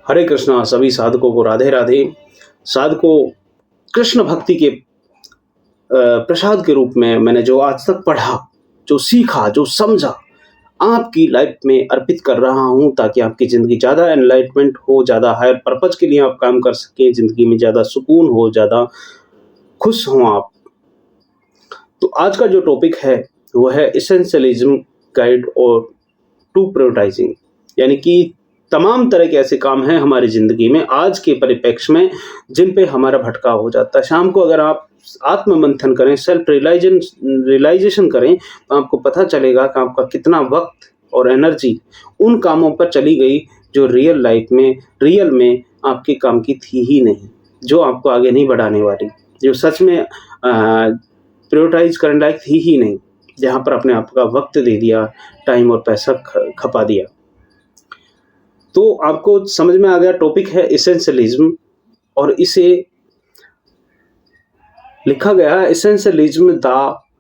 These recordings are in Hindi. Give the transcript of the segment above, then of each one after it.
हरे कृष्णा। सभी साधकों को राधे राधे। साधकों, कृष्ण भक्ति के प्रसाद के रूप में मैंने जो आज तक पढ़ा, जो सीखा, जो समझा, आपकी लाइफ में अर्पित कर रहा हूँ ताकि आपकी ज़िंदगी ज़्यादा एनलाइटमेंट हो, ज़्यादा हायर पर्पज़ के लिए आप काम कर सकें, ज़िंदगी में ज़्यादा सुकून हो, ज़्यादा खुश हों आप। तो आज का जो टॉपिक है वो है एसेंशियलिज्म गाइड और टू प्रायोरिटाइजिंग, यानी कि तमाम तरह के ऐसे काम हैं हमारी ज़िंदगी में आज के परिप्रेक्ष्य में जिन पे हमारा भटकाव हो जाता है। शाम को अगर आप आत्म-मंथन करें, सेल्फ रियलाइज़ेशन करें, तो आपको पता चलेगा कि आपका कितना वक़्त और एनर्जी उन कामों पर चली गई जो रियल में आपके काम की थी ही नहीं, जो आपको आगे नहीं बढ़ाने वाली, जो सच में प्रायोरिटाइज़ करने लायक थी ही नहीं, जहाँ पर आपने आपका वक़्त दे दिया, टाइम और पैसा खपा दिया। तो आपको समझ में आ गया टॉपिक है एसेंशियलिज्म, और इसे लिखा गया है एसेंशियलिज्म द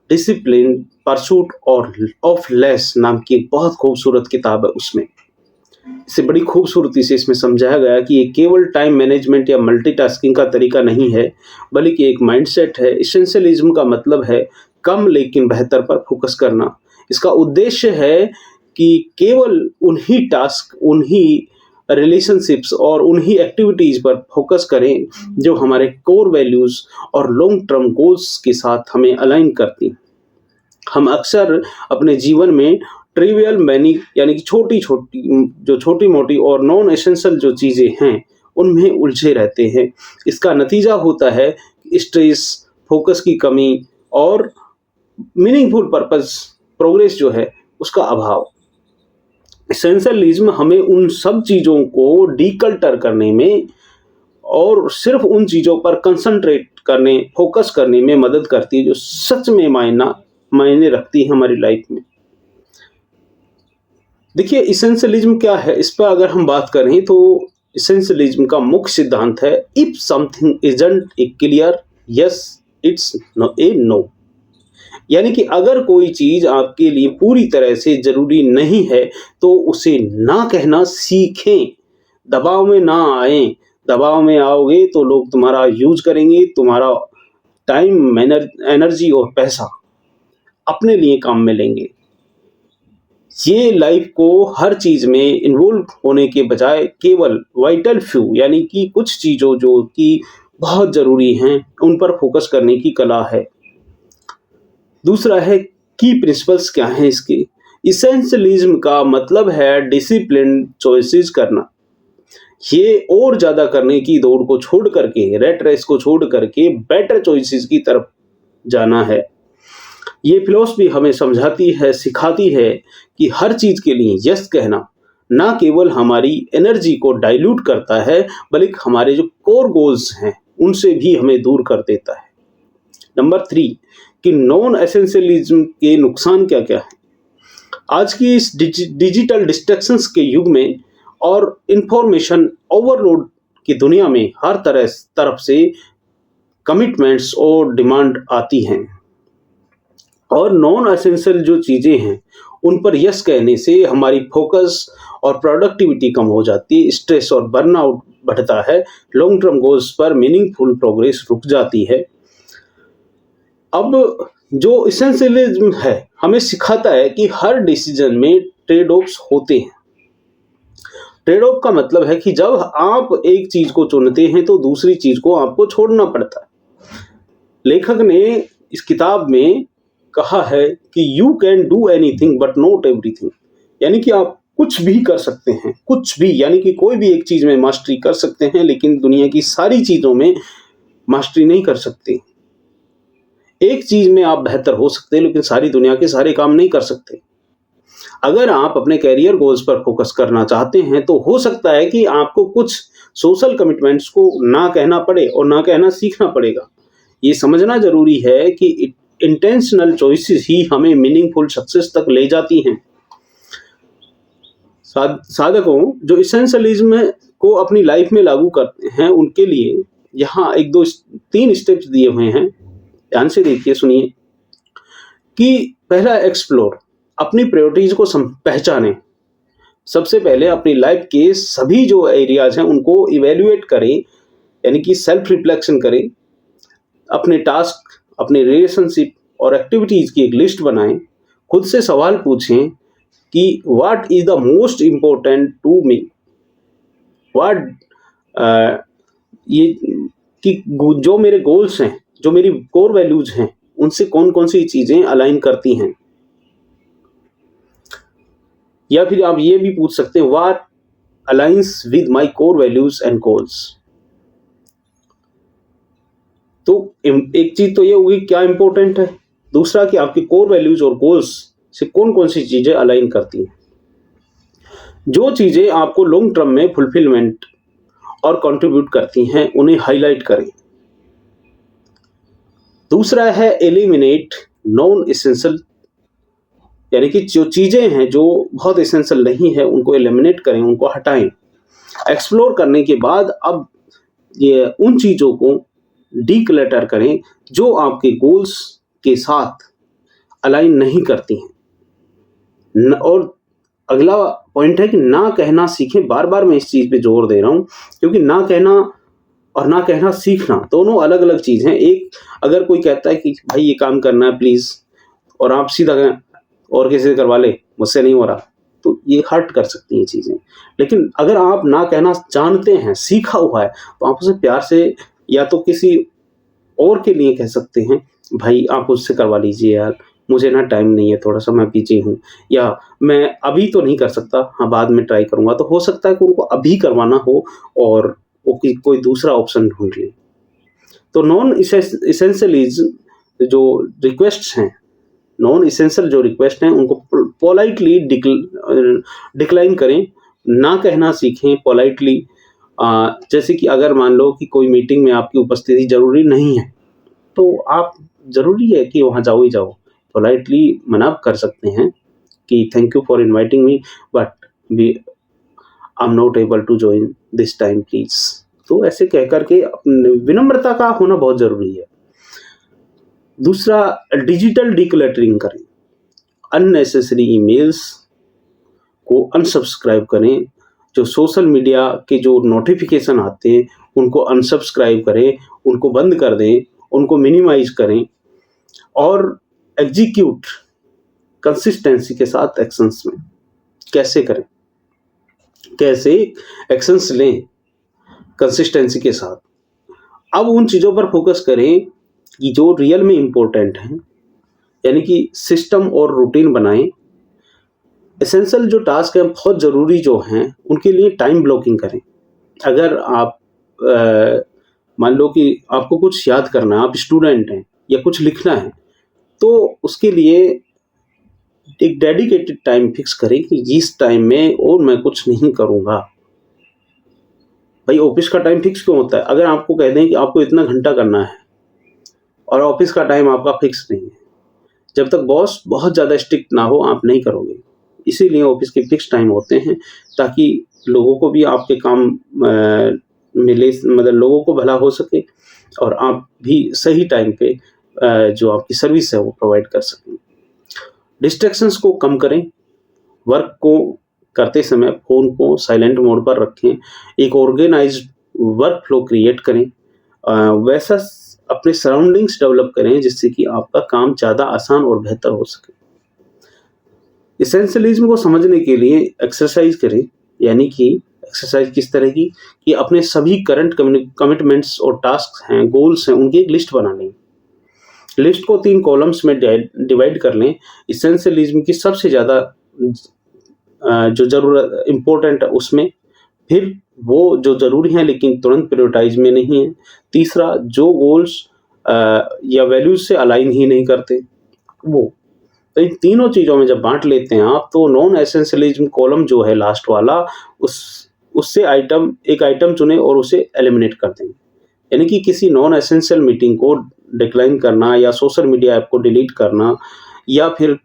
डिसिप्लिन परसूट और ऑफ लेस नाम की एक बहुत खूबसूरत किताब है। उसमें इसे बड़ी खूबसूरती से इसमें समझाया गया कि ये केवल टाइम मैनेजमेंट या मल्टीटास्किंग का तरीका नहीं है, बल्कि एक माइंडसेट है। एसेंशियलिज्म का मतलब है कम लेकिन बेहतर पर फोकस करना। इसका उद्देश्य है कि केवल उन्हीं टास्क, उन्हीं रिलेशनशिप्स और उन्हीं एक्टिविटीज़ पर फोकस करें जो हमारे कोर वैल्यूज़ और लॉन्ग टर्म गोल्स के साथ हमें अलाइन करती हैं। हम अक्सर अपने जीवन में ट्रिवियल मैनी यानी कि छोटी-मोटी और नॉन एसेंशियल जो चीज़ें हैं, उनमें उलझे रहते हैं। इसका नतीजा होता है स्ट्रेस, फोकस की कमी और मीनिंगफुल पर्पस प्रोग्रेस जो है उसका अभाव। एसेंशियलिज्म हमें उन सब चीज़ों को डिकल्टर करने में और सिर्फ उन चीज़ों पर कंसंट्रेट करने, फोकस करने में मदद करती है जो सच में मायने रखती है हमारी लाइफ में। देखिए एसेंशियलिज्म क्या है, इस पर अगर हम बात करें तो एसेंशियलिज्म का मुख्य सिद्धांत है if something isn't a clear yes it's no. यानी कि अगर कोई चीज़ आपके लिए पूरी तरह से ज़रूरी नहीं है तो उसे ना कहना सीखें, दबाव में ना आएँ। दबाव में आओगे तो लोग तुम्हारा यूज़ करेंगे, तुम्हारा टाइम, एनर्जी और पैसा अपने लिए काम में लेंगे। ये लाइफ को हर चीज़ में इन्वॉल्व होने के बजाय केवल वाइटल फ्यू यानी कि कुछ चीज़ों जो कि बहुत ज़रूरी हैं, उन पर फोकस करने की कला है। दूसरा है की प्रिंसिपल्स क्या हैं इसके। एसेंशियलिज्म का मतलब है डिसिप्लिन चॉइसेस करना। ये और ज़्यादा करने की दौड़ को छोड़ करके, रैट रेस को छोड़ करके बेटर चॉइसेस की तरफ जाना है। ये फिलॉसफी हमें समझाती है, सिखाती है कि हर चीज़ के लिए यस कहना ना केवल हमारी एनर्जी को डाइल्यूट करता है, बल्कि हमारे जो कोर गोल्स हैं, उनसे भी हमें दूर कर देता है। नंबर 3 कि नॉन एसेंशियलिज्म के नुकसान क्या-क्या हैं। आज की इस डिजिटल डिस्ट्रैक्शंस के युग में और इंफॉर्मेशन ओवरलोड की दुनिया में हर तरफ से कमिटमेंट्स और डिमांड आती हैं, और नॉन एसेंशियल जो चीज़ें हैं उन पर यस कहने से हमारी फोकस और प्रोडक्टिविटी कम हो जाती है, स्ट्रेस और बर्नआउट बढ़ता है, लॉन्ग टर्म गोल्स पर मीनिंगफुल प्रोग्रेस रुक जाती है। अब जो एसेंशियलिज्म है हमें सिखाता है कि हर डिसीजन में ट्रेड ऑफ्स होते हैं। ट्रेड ऑफ का मतलब है कि जब आप एक चीज़ को चुनते हैं तो दूसरी चीज़ को आपको छोड़ना पड़ता है। लेखक ने इस किताब में कहा है कि you can do anything but not everything, यानी कि आप कुछ भी कर सकते हैं, कुछ भी, यानी कि कोई भी एक चीज़ में मास्टरी कर सकते हैं, लेकिन दुनिया की सारी चीज़ों में मास्टरी नहीं कर सकते। एक चीज़ में आप बेहतर हो सकते हैं, लेकिन सारी दुनिया के सारे काम नहीं कर सकते। अगर आप अपने करियर गोल्स पर फोकस करना चाहते हैं तो हो सकता है कि आपको कुछ सोशल कमिटमेंट्स को ना कहना पड़े और ना कहना सीखना पड़ेगा। ये समझना ज़रूरी है कि इंटेंशनल चॉइसेस ही हमें मीनिंगफुल सक्सेस तक ले जाती हैं। साधकों जो एसेंशियलिज्म को अपनी लाइफ में लागू करते हैं उनके लिए यहाँ 3 स्टेप्स दिए हुए हैं। ध्यान से देखिए, सुनिए कि पहला एक्सप्लोर, अपनी प्रायोरिटीज को पहचानें। सबसे पहले अपनी लाइफ के सभी जो एरियाज हैं उनको इवेल्युएट करें, यानी कि सेल्फ रिफ्लेक्शन करें, अपने टास्क, अपने रिलेशनशिप और एक्टिविटीज की एक लिस्ट बनाएं, खुद से सवाल पूछें कि what is the most important to me, what ये कि जो मेरे गोल्स हैं, जो मेरी कोर वैल्यूज हैं, उनसे कौन कौन सी चीजें अलाइन करती हैं। या फिर आप ये भी पूछ सकते हैं what aligns with my core values and goals. तो एक चीज तो ये होगी क्या इंपॉर्टेंट है, दूसरा कि आपकी कोर वैल्यूज और गोल्स से कौन कौन सी चीजें अलाइन करती हैं। जो चीजें आपको लॉन्ग टर्म में फुलफिलमेंट और कंट्रीब्यूट करती हैं उन्हें हाईलाइट करें। दूसरा है एलिमिनेट नॉन एसेंशियल, यानी कि जो चीजें हैं जो बहुत एसेंशियल नहीं है उनको एलिमिनेट करें, उनको हटाएं। एक्सप्लोर करने के बाद अब ये उन चीजों को डीक्लटर करें जो आपके गोल्स के साथ अलाइन नहीं करती हैं। और अगला पॉइंट है कि ना कहना सीखें। बार बार मैं इस चीज पे जोर दे रहा हूं क्योंकि ना कहना और ना कहना सीखना दोनों अलग अलग चीज हैं। एक, अगर कोई कहता है कि भाई ये काम करना है प्लीज, और आप सीधा कहें और किसी से करवा ले, मुझसे नहीं हो रहा, तो ये हर्ट कर सकती हैं चीजें। लेकिन अगर आप ना कहना जानते हैं, सीखा हुआ है, तो आप उसे प्यार से या तो किसी और के लिए कह सकते हैं, भाई आप उससे करवा लीजिए यार, मुझे ना टाइम नहीं है, थोड़ा सा मैं बिजी हूँ, या मैं अभी तो नहीं कर सकता, हाँ बाद में ट्राई करूंगा। तो हो सकता है कि उनको अभी करवाना हो और वो कोई दूसरा ऑप्शन ढूंढ ले। तो नॉन इसेंशियलीज जो रिक्वेस्ट हैं, नॉन इसेंशियल जो रिक्वेस्ट हैं उनको पोलाइटली डिक्लाइन करें, ना कहना सीखें पोलाइटली। जैसे कि अगर मान लो कि कोई मीटिंग में आपकी उपस्थिति जरूरी नहीं है, तो आप जरूरी है कि वहां जाओ ही जाओ, पोलाइटली मना कर सकते हैं कि thank you for inviting me but we I am not able to join this time please. तो ऐसे कह करके विनम्रता का होना बहुत जरूरी है। दूसरा, डिजिटल डिक्लटरिंग करें, अननेसेसरी ईमेल्स को अनसब्सक्राइब करें, जो सोशल मीडिया के जो नोटिफिकेशन आते हैं उनको अनसब्सक्राइब करें, उनको बंद कर दें, उनको मिनिमाइज करें और एग्जीक्यूट कंसिस्टेंसी के साथ एक्शंस में। कैसे करें, कैसे एक्शंस लें कंसिस्टेंसी के साथ। अब उन चीज़ों पर फोकस करें कि जो रियल में इम्पोर्टेंट हैं, यानी कि सिस्टम और रूटीन बनाएं। एसेंशियल जो टास्क हैं, बहुत ज़रूरी जो हैं, उनके लिए टाइम ब्लॉकिंग करें। अगर आप मान लो कि आपको कुछ याद करना है, आप स्टूडेंट हैं या कुछ लिखना है, तो उसके लिए एक डेडिकेटेड टाइम फिक्स करें कि इस टाइम में और मैं कुछ नहीं करूँगा। भाई ऑफिस का टाइम फिक्स क्यों होता है? अगर आपको कह दें कि आपको इतना घंटा करना है और ऑफिस का टाइम आपका फिक्स नहीं है, जब तक बॉस बहुत ज़्यादा स्ट्रिक्ट ना हो आप नहीं करोगे। इसीलिए ऑफिस के फिक्स टाइम होते हैं ताकि लोगों को भी आपके काम मिले, मतलब लोगों को भला हो सके और आप भी सही टाइम पे जो आपकी सर्विस है वो प्रोवाइड कर सकें। डिस्ट्रैक्शंस को कम करें, वर्क को करते समय फ़ोन को साइलेंट मोड पर रखें, एक ऑर्गेनाइज्ड वर्क फ्लो क्रिएट करें, वैसा अपने सराउंडिंग्स डेवलप करें जिससे कि आपका काम ज़्यादा आसान और बेहतर हो सके। एसेंशियलिज्म को समझने के लिए एक्सरसाइज करें, यानी कि एक्सरसाइज किस तरह की कि अपने सभी करंट कमिटमेंट्स और टास्क हैं, गोल्स हैं, उनकी एक लिस्ट बना लें। लिस्ट को 3 कॉलम्स में डिवाइड कर लें। एसेंशियलिज्म की सबसे ज़्यादा जो ज़रूरत इम्पोर्टेंट है उसमें, फिर वो जो ज़रूरी हैं लेकिन तुरंत प्रायोरिटाइज में नहीं है। तीसरा, जो गोल्स या वैल्यूज से अलाइन ही नहीं करते वो। तो इन तीनों चीज़ों में जब बांट लेते हैं आप, तो नॉन एसेंशियलिज्म कॉलम जो है लास्ट वाला, उससे एक आइटम चुने और उसे एलिमिनेट कर दें। यानी कि किसी नॉन एसेंशियल मीटिंग को डिक्लाइन करना या सोशल मीडिया ऐप को डिलीट करना या फिर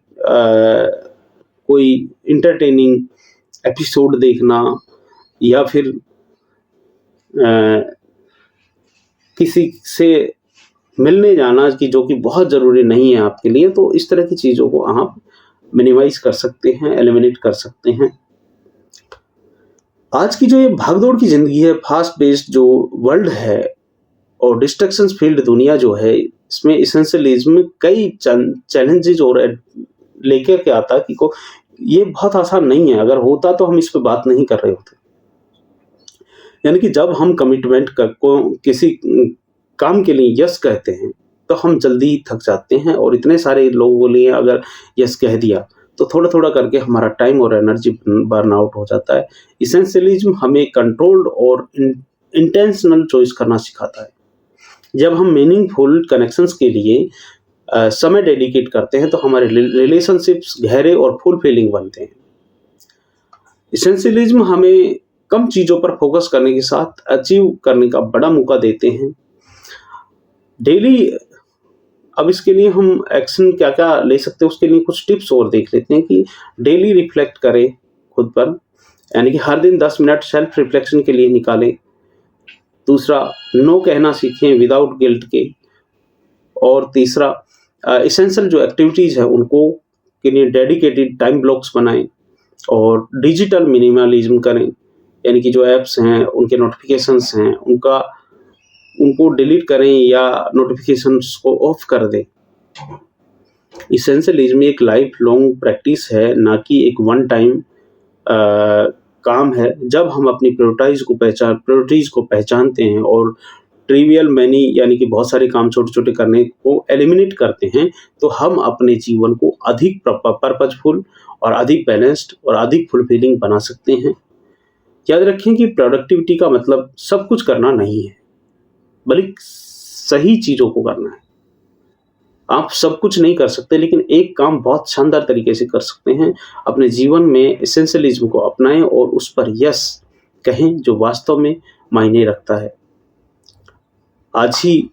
कोई इंटरटेनिंग एपिसोड देखना या फिर किसी से मिलने जाना कि जो कि बहुत ज़रूरी नहीं है आपके लिए, तो इस तरह की चीज़ों को आप मिनिमाइज कर सकते हैं, एलिमिनेट कर सकते हैं। आज की जो ये भागदौड़ की ज़िंदगी है, फ़ास्ट पेस्ड जो वर्ल्ड है और डिस्ट्रैक्शंस फील्ड दुनिया जो है, इसमें एसेंशियलिज़्म कई चैलेंजेज़ और लेकर के आता है कि को ये बहुत आसान नहीं है, अगर होता तो हम इस पे बात नहीं कर रहे होते। यानी कि जब हम कमिटमेंट को किसी काम के लिए यस कहते हैं, तो हम जल्दी ही थक जाते हैं और इतने सारे लोगों के लिए अगर यस कह दिया, तो थोड़ा-थोड़ा करके हमारा टाइम और एनर्जी बर्न आउट हो जाता है। एसेंशियलिज़्म हमें कंट्रोल्ड और इंटेंशनल चॉइस करना सिखाता है। जब हम मीनिंगफुल कनेक्शंस के लिए समय डेडिकेट करते हैं, तो हमारे रिलेशनशिप्स गहरे और फुलफिलिंग बनते हैं। एसेंशियलिज़्म हमें कम चीज़ों पर फोकस करने के साथ अचीव करने का बड़ा मौका देते हैं। डेली अब इसके लिए हम एक्शन क्या-क्या ले सकते हैं, उसके लिए कुछ टिप्स और देख लेते हैं कि डेली रिफ्लेक्ट करें खुद पर, यानी कि हर दिन 10 मिनट सेल्फ रिफ्लेक्शन के लिए निकालें। दूसरा, नो कहना सीखें विदाउट गिल्ट के। और तीसरा, एसेंशियल जो एक्टिविटीज़ है उनको के लिए डेडिकेटेड टाइम ब्लॉक्स बनाएँ और डिजिटल मिनिमलिज़्म करें, यानी कि जो ऐप्स हैं, उनके नोटिफ़िकेशंस हैं, उनको डिलीट करें या नोटिफ़िकेशंस को ऑफ कर दें। एसेंशियलिज़्म एक लाइफ लॉन्ग प्रैक्टिस है, ना कि एक वन टाइम काम है। जब हम अपनी प्रायोरिटीज़ को पहचानते हैं और ट्रिवियल मैनी यानी कि बहुत सारे काम छोटे-छोटे करने को एलिमिनेट करते हैं, तो हम अपने जीवन को अधिक पर्पज़फुल और अधिक बैलेंस्ड और अधिक फुलफिलिंग बना सकते हैं। याद रखें कि प्रोडक्टिविटी का मतलब सब कुछ करना नहीं है, बल्कि सही चीज़ों को करना है। आप सब कुछ नहीं कर सकते, लेकिन एक काम बहुत शानदार तरीके से कर सकते हैं। अपने जीवन में एसेंशियलिज़्म को अपनाएँ और उस पर यस कहें, जो वास्तव में मायने रखता है। आज ही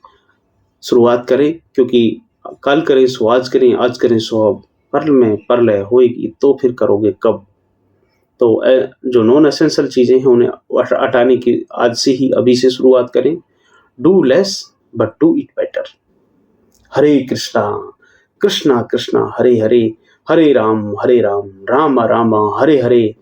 शुरुआत करें, क्योंकि कल करें सो आज करें सो अब, परल में परलय होएगी तो फिर करोगे कब? तो जो नॉन एसेंशियल चीज़ें हैं उन्हें हटाने की आज से ही अभी से शुरुआत करें। Do less but do it better. Hare Krishna, Krishna Krishna Hare Hare, Hare Ram Ram Ram Hare Hare.